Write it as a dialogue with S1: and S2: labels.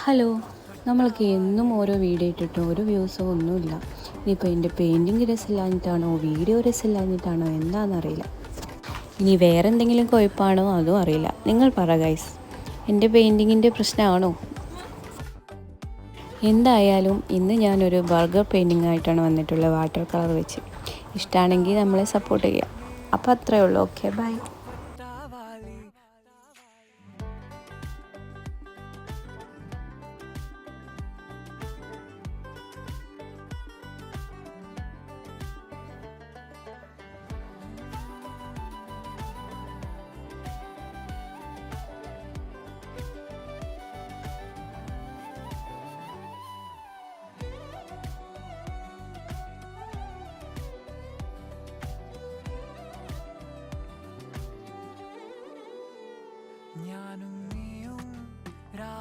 S1: Hello, നമ്മൾക്ക് എന്നും ഓരോ വീഡിയോ ഇട്ടിട്ടും ഒരു വ്യൂസോ ഒന്നുമില്ല. ഇനിയിപ്പോൾ എൻ്റെ പെയിൻറ്റിങ് രസമില്ലാഞ്ഞിട്ടാണോ വീഡിയോ രസമില്ലാഞ്ഞിട്ടാണോ എന്താണെന്നറിയില്ല. ഇനി വേറെ എന്തെങ്കിലും കുഴപ്പമാണോ അതും അറിയില്ല. നിങ്ങൾ പറ ഗൈസ്, എൻ്റെ പെയിൻറ്റിങ്ങിൻ്റെ പ്രശ്നമാണോ? എന്തായാലും ഇന്ന് ഞാനൊരു ബർഗർ പെയിൻറ്റിങ് ആയിട്ടാണ് വന്നിട്ടുള്ളത്, വാട്ടർ കളർ വെച്ച്. ഇഷ്ടമാണെങ്കിൽ നമ്മളെ സപ്പോർട്ട് ചെയ്യാം. അപ്പോൾ അത്രയേ ഉള്ളൂ. Okay, by.